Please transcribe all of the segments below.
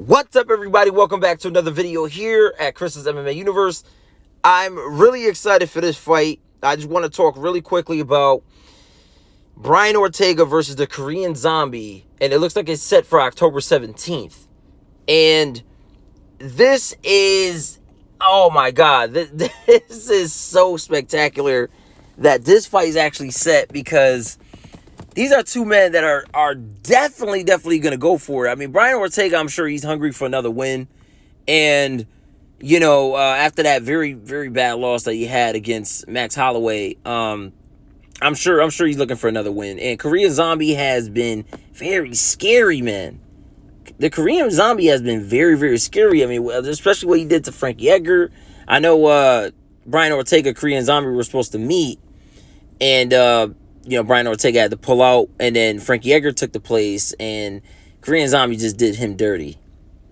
What's up, everybody? Welcome back to another video here at Chris's MMA Universe. I'm really excited for this fight. I just want to talk really quickly about Brian Ortega versus the Korean Zombie, and it looks like it's set for October 17th. And this is, oh my God, this is so spectacular that this fight is actually set, because these are two men that are definitely going to go for it. I mean, Brian Ortega, I'm sure he's hungry for another win. And, you know, after that very, very bad loss that he had against Max Holloway, I'm sure he's looking for another win. And Korean Zombie has been very scary, man. The Korean Zombie has been very, very scary. I mean, especially what he did to Frankie Edgar. I know Brian Ortega, Korean Zombie were supposed to meet. And, you know, Brian Ortega had to pull out, and then Frankie Edgar took the place, and Korean Zombie just did him dirty.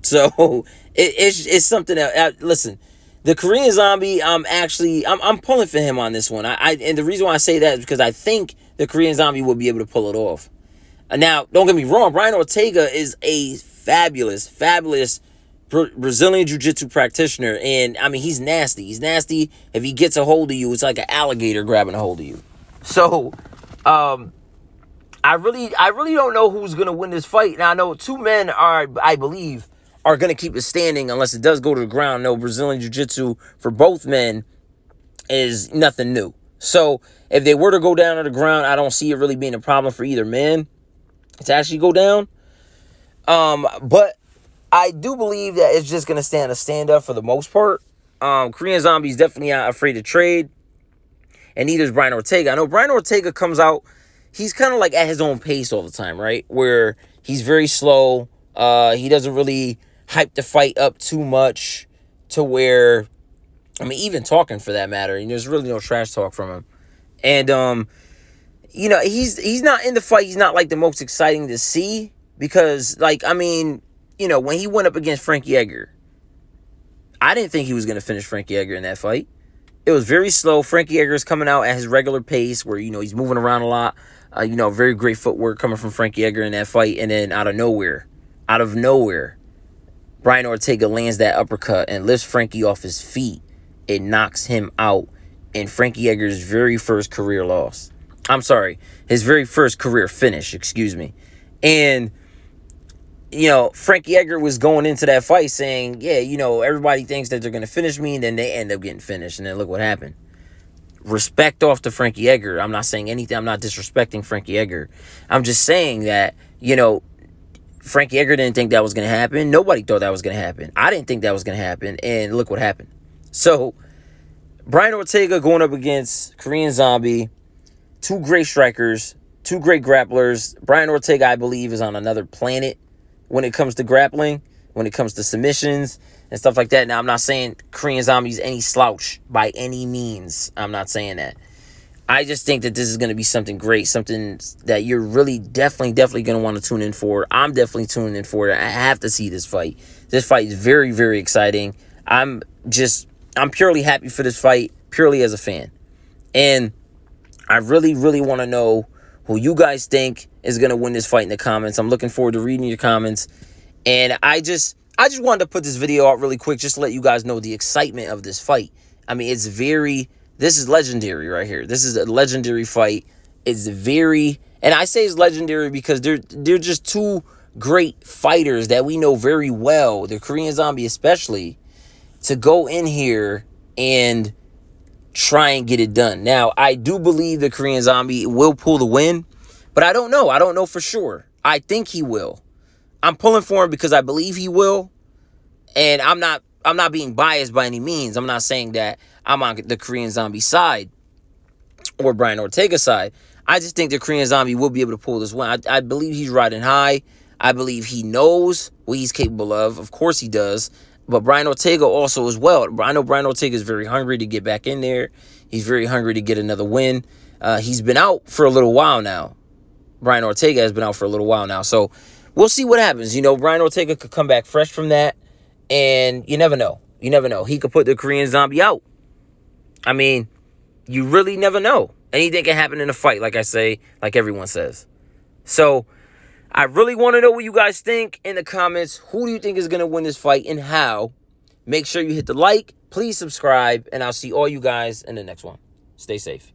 So it's something that, listen, the Korean Zombie, I'm pulling for him on this one. And the reason why I say that is because I think the Korean Zombie will be able to pull it off. Now, don't get me wrong, Brian Ortega is a fabulous Brazilian Jiu-Jitsu practitioner, and I mean, he's nasty. He's nasty. If he gets a hold of you, it's like an alligator grabbing a hold of you. So, I really don't know who's going to win this fight. Now, I know two men I believe, are going to keep it standing unless it does go to the ground. No, Brazilian Jiu-Jitsu for both men is nothing new. So, if they were to go down to the ground, I don't see it really being a problem for either man to actually go down. But I do believe that it's just going to stand a stand-up for the most part. Korean Zombie is definitely not afraid to trade. And neither is Brian Ortega. I know Brian Ortega comes out, he's kind of like at his own pace all the time, right? Where he's very slow. He doesn't really hype the fight up too much to where, I mean, even talking for that matter, and there's really no trash talk from him. And, you know, he's not in the fight. He's not like the most exciting to see because, like, I mean, you know, when he went up against Frankie Edgar, I didn't think he was going to finish Frankie Edgar in that fight. It was very slow. Frankie Edgar is coming out at his regular pace where, you know, he's moving around a lot. You know, very great footwork coming from Frankie Edgar in that fight. And then out of nowhere, Brian Ortega lands that uppercut and lifts Frankie off his feet. It knocks him out in Frankie Edgar's very first career loss. I'm sorry, his very first career finish, excuse me. And, you know, Frankie Edgar was going into that fight saying, yeah, you know, everybody thinks that they're going to finish me, and then they end up getting finished. And then look what happened. Respect off to Frankie Edgar. I'm not saying anything. I'm not disrespecting Frankie Edgar. I'm just saying that, you know, Frankie Edgar didn't think that was going to happen. Nobody thought that was going to happen. I didn't think that was going to happen. And look what happened. So, Brian Ortega going up against Korean Zombie. Two great strikers. Two great grapplers. Brian Ortega, I believe, is on another planet when it comes to grappling, when it comes to submissions and stuff like that. Now, I'm not saying Korean Zombie is any slouch by any means. I'm not saying that. I just think that this is going to be something great, something that you're really definitely going to want to tune in for. I'm definitely tuning in for it. I have to see this fight. This fight is very, very exciting. I'm purely happy for this fight, purely as a fan. And I really want to know who you guys think is going to win this fight in the comments. I'm looking forward to reading your comments. And I just wanted to put this video out really quick just to let you guys know the excitement of this fight. I mean, this is legendary right here. This is a legendary fight. It's very, and I say it's legendary because they're just two great fighters that we know very well, the Korean Zombie especially, to go in here and try and get it done. Now, I do believe the Korean Zombie will pull the win, but I don't know. I don't know for sure. I think he will. I'm pulling for him because I believe he will, and I'm not being biased by any means. I'm not saying that I'm on the Korean Zombie side or Brian Ortega's side. I just think the Korean Zombie will be able to pull this win. I believe he's riding high. I believe he knows what he's capable of. Of course he does. But Brian Ortega also as well. I know Brian Ortega is very hungry to get back in there. He's very hungry to get another win. He's been out for a little while now. Brian Ortega has been out for a little while now. So we'll see what happens. You know, Brian Ortega could come back fresh from that. And you never know. You never know. He could put the Korean Zombie out. I mean, you really never know. Anything can happen in a fight, like I say, like everyone says. So, I really want to know what you guys think in the comments. Who do you think is going to win this fight and how? Make sure you hit the like. Please subscribe. And I'll see all you guys in the next one. Stay safe.